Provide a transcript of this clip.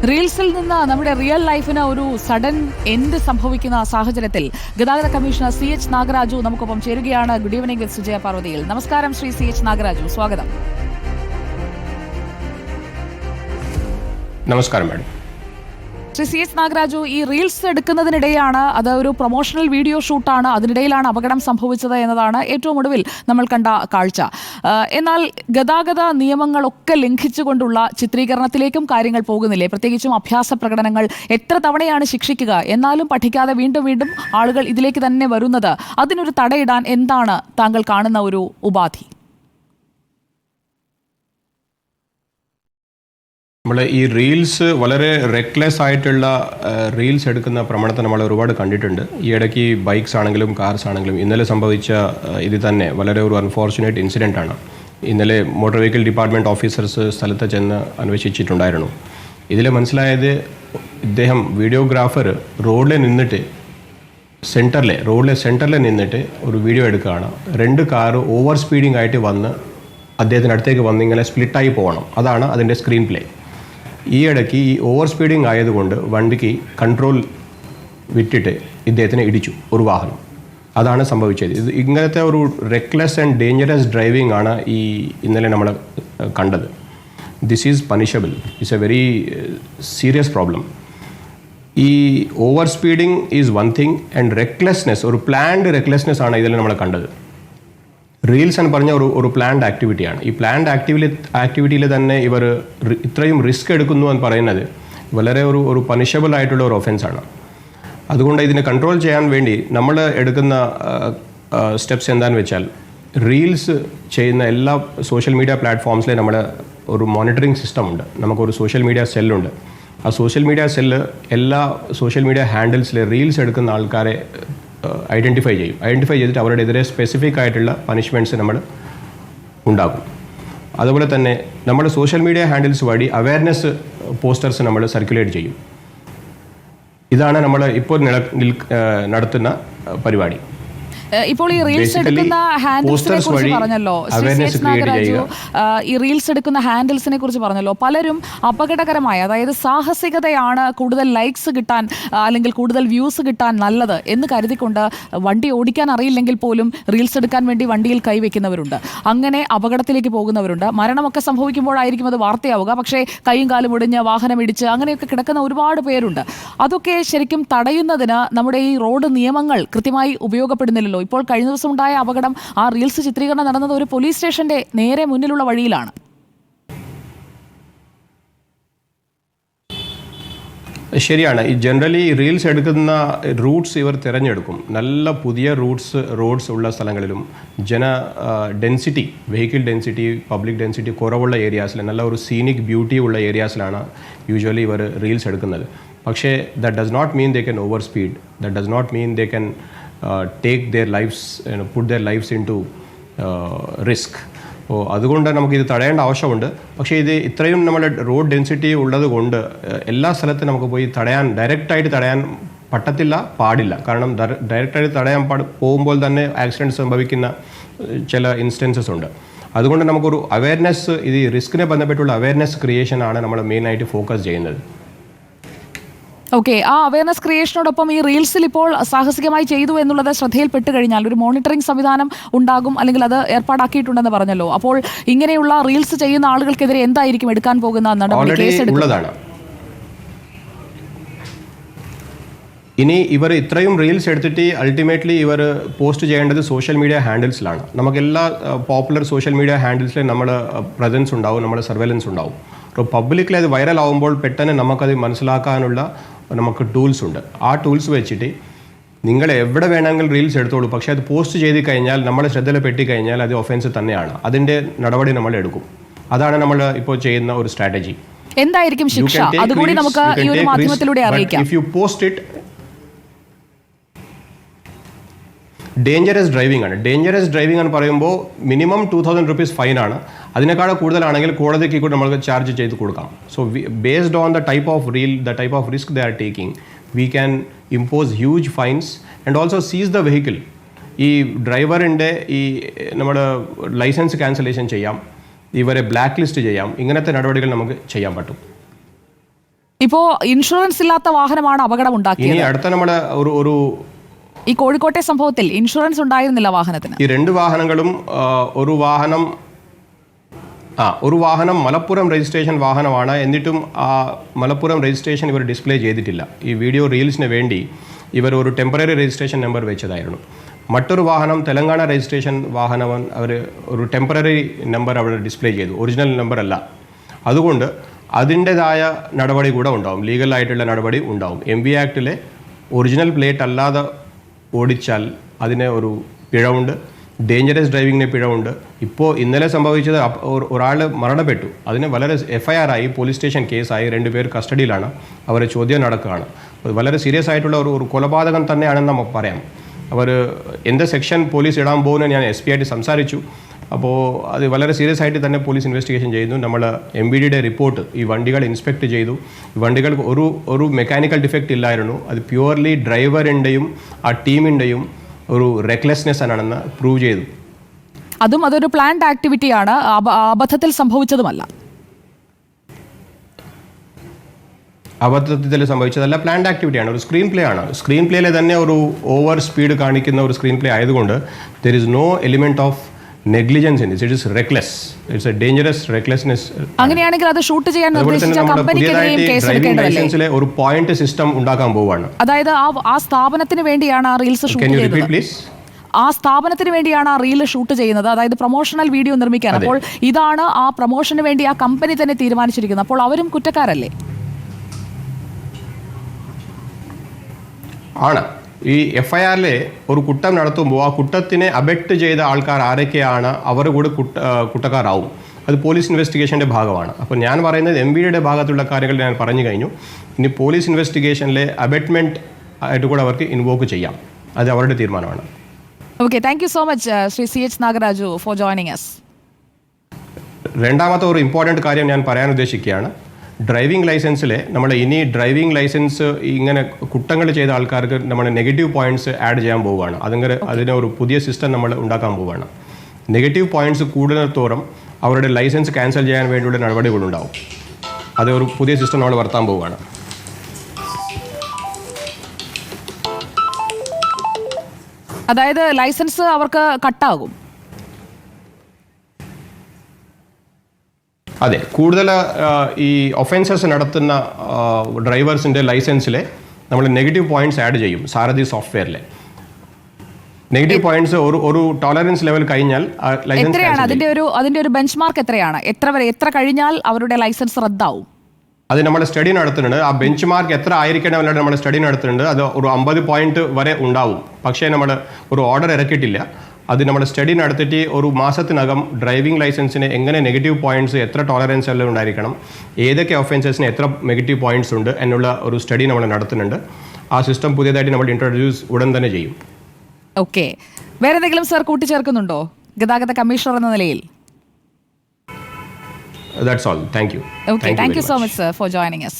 റീൽസിൽ നിന്ന് നമ്മുടെ റിയൽ ലൈഫിന് ഒരു സഡൻ എൻഡ് സംഭവിക്കുന്ന സാഹചര്യത്തിൽ ഗതാഗത കമ്മീഷണർ CH നാഗരാജു നമുക്കൊപ്പം ചേരുകയാണ്. ഗുഡ് ഈവനിംഗ് വിത്ത് സുജയ പാർവതിയിൽ. നമസ്കാരം ശ്രീ CH നാഗരാജു, സ്വാഗതം. നമസ്കാരം മാഡം. ശ്രീ CH നാഗരാജു, ഈ റീൽസ് എടുക്കുന്നതിനിടെയാണ്, അത് ഒരു പ്രൊമോഷണൽ വീഡിയോ ഷൂട്ടാണ്, അതിനിടയിലാണ് അപകടം സംഭവിച്ചത് എന്നതാണ് ഏറ്റവും ഒടുവിൽ നമ്മൾ കണ്ട കാഴ്ച. എന്നാൽ ഗതാഗത നിയമങ്ങളൊക്കെ ലംഘിച്ചുകൊണ്ടുള്ള ചിത്രീകരണത്തിലേക്കും കാര്യങ്ങൾ പോകുന്നില്ലേ? പ്രത്യേകിച്ചും അഭ്യാസ പ്രകടനങ്ങൾ എത്ര തവണയാണ് ശിക്ഷിക്കുക, എന്നാലും പഠിക്കാതെ വീണ്ടും വീണ്ടും ആളുകൾ ഇതിലേക്ക് തന്നെ വരുന്നത്, അതിനൊരു തടയിടാൻ എന്താണ് താങ്കൾ കാണുന്ന ഒരു ഉപാധി? നമ്മൾ ഈ റീൽസ് വളരെ റെക്ലെസ് ആയിട്ടുള്ള റീൽസ് എടുക്കുന്ന പ്രവണത നമ്മൾ ഒരുപാട് കണ്ടിട്ടുണ്ട്. ഈ ഇടയ്ക്ക് ബൈക്സ് ആണെങ്കിലും കാർസ് ആണെങ്കിലും ഇന്നലെ സംഭവിച്ച ഇത് തന്നെ വളരെ ഒരു അൺഫോർച്ചുനേറ്റ് ഇൻസിഡൻ്റ് ആണ്. ഇന്നലെ മോട്ടോർ വെഹിക്കിൾ ഡിപ്പാർട്ട്മെൻറ്റ് ഓഫീസേഴ്സ് സ്ഥലത്ത് ചെന്ന് അന്വേഷിച്ചിട്ടുണ്ടായിരുന്നു. ഇതിൽ മനസ്സിലായത്, ഇദ്ദേഹം വീഡിയോഗ്രാഫർ റോഡിൽ നിന്നിട്ട് റോഡിലെ സെൻറ്ററിൽ നിന്നിട്ട് ഒരു വീഡിയോ എടുക്കുകയാണ്. 2 കാറ് ഓവർ സ്പീഡിംഗ് ആയിട്ട് വന്ന് അദ്ദേഹത്തിൻ്റെ അടുത്തേക്ക് വന്ന് ഇങ്ങനെ സ്പ്ലിറ്റായി പോകണം. അതാണ് അതിൻ്റെ സ്ക്രീൻ പ്ലേ. ഈ ഇടയ്ക്ക് ഈ ഓവർ സ്പീഡിങ് ആയതുകൊണ്ട് വണ്ടിക്ക് കൺട്രോൾ വിട്ടിട്ട് ഇദ്ദേഹത്തിനെ ഇടിച്ചു ഒരു വാഹനം. അതാണ് സംഭവിച്ചത്. ഇത് ഇങ്ങനത്തെ ഒരു റെക്ലെസ് ആൻഡ് ഡേഞ്ചറസ് ഡ്രൈവിംഗ് ആണ് ഈ ഇന്നലെ നമ്മൾ കണ്ടത്. This is punishable. It's a very serious problem. ഈ over speeding is one thing and recklessness, ഒരു പ്ലാൻഡ് റെക്ലെസ്നെസ് ആണ് ഇതിൽ നമ്മൾ കണ്ടത്. റീൽസ് എന്ന് പറഞ്ഞ ഒരു പ്ലാൻഡ് ആക്ടിവിറ്റിയാണ്. ഈ പ്ലാൻഡ് ആക്ടിവിറ്റിയിൽ തന്നെ ഇവർ ഇത്രയും റിസ്ക് എടുക്കുന്നു എന്ന് പറയുന്നത് വളരെ ഒരു പണിഷബിൾ ആയിട്ടുള്ള ഒരു ഒഫൻസാണ്. അതുകൊണ്ട് ഇതിനെ കൺട്രോൾ ചെയ്യാൻ വേണ്ടി നമ്മൾ എടുക്കുന്ന സ്റ്റെപ്സ് എന്താണെന്ന് വെച്ചാൽ, റീൽസ് ചെയ്യുന്ന എല്ലാ സോഷ്യൽ മീഡിയ പ്ലാറ്റ്ഫോംസിലെ നമ്മുടെ ഒരു മോണിറ്ററിംഗ് സിസ്റ്റം ഉണ്ട്. നമുക്കൊരു സോഷ്യൽ മീഡിയ സെല്ലുണ്ട്. ആ സോഷ്യൽ മീഡിയ സെല്ല് എല്ലാ സോഷ്യൽ മീഡിയ ഹാൻഡിൽസിലെ റീൽസ് എടുക്കുന്ന ആൾക്കാരെ ഐഡൻറ്റിഫൈ ചെയ്തിട്ട് അവരുടെ എതിരെ സ്പെസിഫിക് ആയിട്ടുള്ള പണിഷ്മെൻറ്റ്സ് നമ്മൾ ഉണ്ടാകും. അതുപോലെ തന്നെ നമ്മുടെ സോഷ്യൽ മീഡിയ ഹാൻഡിൽസ് വഴി അവയർനെസ് പോസ്റ്റേഴ്സ് നമ്മൾ സർക്കുലേറ്റ് ചെയ്യും. ഇതാണ് നമ്മൾ ഇപ്പോൾ നടത്തുന്ന പരിപാടി. ഇപ്പോൾ ഈ റീൽസ് എടുക്കുന്ന ഹാൻഡിൽസിനെ കുറിച്ച് പറഞ്ഞല്ലോ നാഗരാജു, ഈ റീൽസ് എടുക്കുന്ന ഹാൻഡിൽസിനെ കുറിച്ച് പറഞ്ഞല്ലോ. പലരും അപകടകരമായ, അതായത് സാഹസികതയാണ് കൂടുതൽ ലൈക്സ് കിട്ടാൻ അല്ലെങ്കിൽ കൂടുതൽ വ്യൂസ് കിട്ടാൻ നല്ലത് എന്ന് കരുതിക്കൊണ്ട് വണ്ടി ഓടിക്കാൻ അറിയില്ലെങ്കിൽ പോലും റീൽസ് എടുക്കാൻ വേണ്ടി വണ്ടിയിൽ കൈവയ്ക്കുന്നവരുണ്ട്. അങ്ങനെ അപകടത്തിലേക്ക് പോകുന്നവരുണ്ട്. മരണമൊക്കെ സംഭവിക്കുമ്പോഴായിരിക്കും അത് വാർത്തയാവുക. പക്ഷേ കൈയും കാലും ഒടിഞ്ഞ് വാഹനം ഇടിച്ച് അങ്ങനെയൊക്കെ കിടക്കുന്ന ഒരുപാട് പേരുണ്ട്. അതൊക്കെ ശരിക്കും തടയുന്നതിന് നമ്മുടെ ഈ റോഡ് നിയമങ്ങൾ കൃത്യമായി ഉപയോഗപ്പെടുന്നില്ലല്ലോ. ഇപ്പോൾ കഴിഞ്ഞ ദിവസം ഉണ്ടായ അപകടം, ആ റീൽസ് ചിത്രീകരണം നടന്നത് ഒരു പോലീസ് സ്റ്റേഷന്റെ നേരെ മുന്നിലുള്ള വഴിയിലാണ്. ശരിയാണ്. ഈ ജനറലി റീൽസ് എടുക്കുന്ന റൂട്ട്സ് ഇവർ തിരഞ്ഞെടുക്കും. നല്ല പുതിയ റോഡ്സ് ഉള്ള സ്ഥലങ്ങളിലും density, vehicle density, public density കുറവുള്ള ഏരിയാസിൽ, നല്ല ഒരു സീനിക് ബ്യൂട്ടി ഉള്ള ഏരിയാസിലാണ് യൂഷ്വലി ഇവർ റീൽസ് എടുക്കുന്നത്. പക്ഷേ that does not mean they can over speed. That does not mean they can take their lives, put their lives into risk. അതുകൊണ്ട് നമുക്കിത് തടയേണ്ട ആവശ്യമുണ്ട്. പക്ഷേ ഇത് ഇത്രയും നമ്മുടെ റോഡ് ഡെൻസിറ്റി ഉള്ളത് കൊണ്ട് എല്ലാ സ്ഥലത്തും നമുക്ക് പോയി ഡയറക്റ്റായിട്ട് തടയാൻ പാടില്ല. കാരണം ഡയറക്റ്റായിട്ട് തടയാൻ പോകുമ്പോൾ തന്നെ ആക്സിഡൻറ്റ് സംഭവിക്കുന്ന ചില ഇൻസ്റ്റൻസസ് ഉണ്ട്. അതുകൊണ്ട് നമുക്കൊരു അവയർനെസ്, ഇത് റിസ്കിനെ ബന്ധപ്പെട്ടുള്ള അവയർനെസ് ക്രിയേഷനാണ് നമ്മൾ മെയിനായിട്ട് ഫോക്കസ് ചെയ്യുന്നത്. ഓക്കെ, ആ അവയർനെസ് ക്രിയേഷനോടൊപ്പം ഈ റീൽസിൽ ഇപ്പോൾ സാഹസികമായി ചെയ്തു എന്നുള്ളത് ശ്രദ്ധയിൽപ്പെട്ട് കഴിഞ്ഞാൽ ഒരു മോണിറ്ററിംഗ് സംവിധാനം ഉണ്ടാകും, അല്ലെങ്കിൽ അത് ഏർപ്പാടാക്കിയിട്ടുണ്ടെന്ന് പറഞ്ഞല്ലോ. അപ്പോൾ ഇങ്ങനെയുള്ള റീൽസ് ചെയ്യുന്ന ആളുകൾക്കെതിരെ എന്തായിരിക്കും എടുക്കാൻ പോകുന്ന നടപടി? ഇനി ഇവർ ഇത്രയും റീൽസ് എടുത്തിട്ട് അൾട്ടിമേറ്റ്ലി ഇവർ പോസ്റ്റ് ചെയ്യേണ്ടത് സോഷ്യൽ മീഡിയ ഹാൻഡിൽസിലാണ്. നമുക്കെല്ലാ പോപ്പുലർ സോഷ്യൽ മീഡിയ ഹാൻഡിൽസിലും നമ്മുടെ പ്രസൻസ് ഉണ്ടാവും, നമ്മുടെ സർവൈലൻസ് ഉണ്ടാവും. അപ്പോൾ പബ്ലിക്കിൽ അത് വൈറൽ ആവുമ്പോൾ പെട്ടെന്ന് നമുക്കത് മനസ്സിലാക്കാനുള്ള നമുക്ക് ടൂൾസ് ഉണ്ട്. ആ ടൂൾസ് വെച്ചിട്ട് നിങ്ങൾ എവിടെ വേണമെങ്കിൽ റീൽസ് എടുത്തോളൂ, പക്ഷേ അത് പോസ്റ്റ് ചെയ്ത് കഴിഞ്ഞാൽ, നമ്മുടെ ശ്രദ്ധയിൽ പെട്ടിക്കഴിഞ്ഞാൽ അത് ഒഫൻസ് തന്നെയാണ്. അതിൻ്റെ നടപടി നമ്മൾ എടുക്കും. അതാണ് നമ്മൾ ഇപ്പോൾ ചെയ്യുന്ന ഒരു സ്ട്രാറ്റജി. എന്തായിരിക്കും ശിക്ഷ? അതുകൂടി നമുക്ക് ഈ ഒരു മാധ്യമത്തിലൂടെ അറിയിക്കാം. If you post it, dangerous driving ആണ്. ഡേഞ്ചറസ് ഡ്രൈവിംഗ് എന്ന് പറയുമ്പോൾ മിനിമം 2000 rupees ഫൈനാണ്. അതിനേക്കാൾ കൂടുതലാണെങ്കിൽ കോടതിക്ക് കൂടി നമുക്ക് ചാർജ് ചെയ്ത് കൊടുക്കാം. So based on the type of risk they are taking, we can impose huge finds and also സീസ് ദ വെഹിക്കിൾ. ഈ ഡ്രൈവറിൻ്റെ നമ്മുടെ ലൈസൻസ് ക്യാൻസലേഷൻ ചെയ്യാം, ഇവരെ ബ്ലാക്ക് ലിസ്റ്റ് ചെയ്യാം. ഇങ്ങനത്തെ നടപടികൾ നമുക്ക് ചെയ്യാൻ പറ്റും. ഇപ്പോ ഇൻഷുറൻസ് ഇല്ലാത്ത വാഹനമാണ് അപകടം ഇനി ഉണ്ടാക്കിയത്. അടുത്ത നമ്മുടെ ഒരു ഈ കോഴിക്കോട്ടെ സംഭവത്തിൽ ഇൻഷുറൻസ് ഉണ്ടായിരുന്നില്ല വാഹനത്തിന്. ഈ രണ്ട് വാഹനങ്ങളും ഒരു വാഹനം മലപ്പുറം രജിസ്ട്രേഷൻ വാഹനമാണ്. എന്നിട്ടും ആ മലപ്പുറം രജിസ്ട്രേഷൻ ഇവർ ഡിസ്പ്ലേ ചെയ്തിട്ടില്ല. ഈ വീഡിയോ റീൽസിന് വേണ്ടി ഇവർ ഒരു ടെമ്പററി രജിസ്ട്രേഷൻ നമ്പർ വെച്ചതായിരുന്നു. മറ്റൊരു വാഹനം തെലങ്കാന രജിസ്ട്രേഷൻ വാഹനം അവർ ഒരു ടെമ്പററി നമ്പർ അവിടെ ഡിസ്പ്ലേ ചെയ്തു, ഒറിജിനൽ നമ്പർ അല്ല. അതുകൊണ്ട് അതിൻ്റെതായ നടപടി കൂടെ ഉണ്ടാവും, ലീഗലായിട്ടുള്ള നടപടി ഉണ്ടാവും. MV ആക്ടിലെ ഒറിജിനൽ പ്ലേറ്റ് അല്ലാതെ ഓടിച്ചാൽ അതിന് ഒരു പിഴവുണ്ട്, ഡേഞ്ചറസ് ഡ്രൈവിങ്ങിന് പിഴവുണ്ട്. ഇപ്പോൾ ഇന്നലെ സംഭവിച്ചത് ഒരാൾ മരണപ്പെട്ടു, അതിന് വളരെ FIR ആയി, പോലീസ് സ്റ്റേഷൻ കേസായി, 2 പേർ കസ്റ്റഡിയിലാണ്, അവരെ ചോദ്യം നടക്കുകയാണ്. അത് വളരെ സീരിയസ് ആയിട്ടുള്ള ഒരു കൊലപാതകം തന്നെയാണെന്ന് നമുക്ക് പറയാം. അവർ എന്ത് സെക്ഷൻ പോലീസ് ഇടാൻ പോകുന്നത് ഞാൻ SP ആയിട്ട് സംസാരിച്ചു. അപ്പോൾ അത് വളരെ സീരിയസ് ആയിട്ട് തന്നെ പോലീസ് ഇൻവെസ്റ്റിഗേഷൻ ചെയ്യുന്നു. നമ്മൾ MVDയുടെ റിപ്പോർട്ട് ഈ വണ്ടികൾ ഇൻസ്പെക്ട് ചെയ്തു. ഈ വണ്ടികൾക്ക് ഒരു മെക്കാനിക്കൽ ഡിഫക്റ്റ് ഇല്ലായിരുന്നു. അത് പ്യുവർലി ഡ്രൈവറിൻ്റെയും ആ ടീമിൻ്റെയും ഒരു റെക്ലെസ്നെസ് ആണെന്ന് പ്രൂവ് ചെയ്തു. അതൊരു പ്ലാൻഡ് ആക്ടിവിറ്റിയാണ്, അബദ്ധത്തിൽ സംഭവിച്ചതുമല്ല. അബദ്ധത്തിൽ സംഭവിച്ചതല്ല, പ്ലാൻഡ് ആക്ടിവിറ്റിയാണ്, ഒരു സ്ക്രീൻ പ്ലേ ആണ്. സ്ക്രീൻ പ്ലേയിലെ തന്നെ ഒരു ഓവർ സ്പീഡ് കാണിക്കുന്ന ഒരു സ്ക്രീൻ പ്ലേ ആയതുകൊണ്ട് there is no element of negligence in this. It is reckless, it's a dangerous recklessness. അങ്ങനെയാണെങ്കിൽ അത് ഷൂട്ട് ചെയ്യാൻ നിർദ്ദേശിച്ച കമ്പനിക്കെതിരെയും കേസ് എടുക്കേണ്ടതല്ലേ? ഒരു പോയിന്റ് സിസ്റ്റം ഉണ്ടാക്കാൻ പോവാണ്. അതായത് ആ സ്ഥാപനത്തിന് വേണ്ടിയാണ് ആ റീൽസ് ഷൂട്ട് ചെയ്യുന്നത്. ആ സ്ഥാപനത്തിന് വേണ്ടിയാണ് ആ റീൽ ഷൂട്ട് ചെയ്യുന്നത്, അതായത് പ്രൊമോഷണൽ വീഡിയോ നിർമ്മിക്കാൻ. അപ്പോൾ ഇതാണ് ആ പ്രൊമോഷന് വേണ്ടി ആ കമ്പനി തന്നെ തീരുമാനിച്ചിരിക്കുന്നത്. അപ്പോൾ അവരും കുറ്റക്കാരല്ലേ? ആണ്. ഈ FIRലെ ഒരു കുറ്റം നടത്തുമ്പോൾ ആ കുറ്റത്തിനെ അബെക്ട് ചെയ്ത ആൾക്കാർ ആരൊക്കെയാണ്, അവർ കൂടെ കുറ്റക്കാരാവും. അത് പോലീസ് ഇൻവെസ്റ്റിഗേഷൻ്റെ ഭാഗമാണ്. അപ്പോൾ ഞാൻ പറയുന്നത് MVDയുടെ ഭാഗത്തുള്ള കാര്യങ്ങൾ ഞാൻ പറഞ്ഞു കഴിഞ്ഞു. ഇനി പോലീസ് ഇൻവെസ്റ്റിഗേഷനിലെ അബെറ്റ്മെൻറ്റ് ആയിട്ട് കൂടെ അവർക്ക് ഇൻവോക്ക് ചെയ്യാം, അത് അവരുടെ തീരുമാനമാണ്. Okay, thank you so much Shri CH Nagaraju for joining us. രണ്ടാമത്തെ ഒരു ഇമ്പോർട്ടൻറ്റ് കാര്യം ഞാൻ പറയാൻ ഉദ്ദേശിക്കുകയാണ്. ഡ്രൈവിംഗ് ലൈസൻസിലെ നമ്മൾ ഇനി ഡ്രൈവിംഗ് ലൈസൻസ് ഇങ്ങനെ കുറ്റങ്ങൾ ചെയ്ത ആൾക്കാർക്ക് നമ്മൾ നെഗറ്റീവ് പോയിന്റ്സ് ആഡ് ചെയ്യാൻ പോവുകയാണ്. അതിന് ഒരു പുതിയ സിസ്റ്റം നമ്മൾ ഉണ്ടാക്കാൻ പോവുകയാണ്. നെഗറ്റീവ് പോയിന്റ്സ് കൂടുന്നതോറും അവരുടെ ലൈസൻസ് ക്യാൻസൽ ചെയ്യാൻ വേണ്ടിയുള്ള നടപടികളുണ്ടാവും. അത് ഒരു പുതിയ സിസ്റ്റം നമ്മൾ വരുത്താൻ പോവുകയാണ്. അതായത് ലൈസൻസ് അവർക്ക് കട്ടാകും. അതെ, കൂടുതൽ ഈ ഒഫൻസസ് നടത്തുന്ന ഡ്രൈവേഴ്സിൻ്റെ ലൈസൻസിലെ നമ്മൾ നെഗറ്റീവ് പോയിന്റ്സ് ആഡ് ചെയ്യും. സാരഥി സോഫ്റ്റ്വെയറിലെ നെഗറ്റീവ് പോയിന്റ്സ് ഒരു ടോളറൻസ് ലെവൽ കഴിഞ്ഞാൽ അതിന്റെ ഒരു ബെഞ്ച് മാർക്ക് എത്രയാണ്? എത്ര കഴിഞ്ഞാൽ അവരുടെ ലൈസൻസ് റദ്ദാവും? അത് നമ്മൾ സ്റ്റഡി നടത്തുന്നുണ്ട്. ആ ബെഞ്ച് മാർക്ക് എത്ര ആയിരിക്കണം നമ്മൾ സ്റ്റഡി നടത്തുന്നുണ്ട്. അത് ഒരു 50 പോയിന്റ് വരെ ഉണ്ടാവും. പക്ഷേ നമ്മൾ ഒരു ഓർഡർ ഇറക്കിയിട്ടില്ല. അത് നമ്മൾ സ്റ്റഡി നടത്തിയിട്ട് ഒരു മാസത്തിനകം ഡ്രൈവിംഗ് ലൈസൻസിന് എങ്ങനെ നെഗറ്റീവ് പോയിന്റ്സ്, എത്ര ടോളറൻസ് എല്ലാം ഉണ്ടായിരിക്കണം, ഏതൊക്കെ ഒഫൻസസിന് എത്ര നെഗറ്റീവ് പോയിന്റ്സ് ഉണ്ട് എന്നുള്ള ഒരു സ്റ്റഡി നമ്മൾ നടത്തുന്നുണ്ട്. ആ സിസ്റ്റം പുതിയതായിട്ട് നമ്മൾ ഇൻട്രൊഡ്യൂസ് ഉടൻ തന്നെ ചെയ്യും. ഓക്കെ, വേറെ എന്തെങ്കിലും സർ കൂട്ടിച്ചേർക്കുന്നുണ്ടോ ഗതാഗത കമ്മീഷണർ എന്ന നിലയിൽ? That's all. Thank you. Okay, thank you so much, sir, for joining us.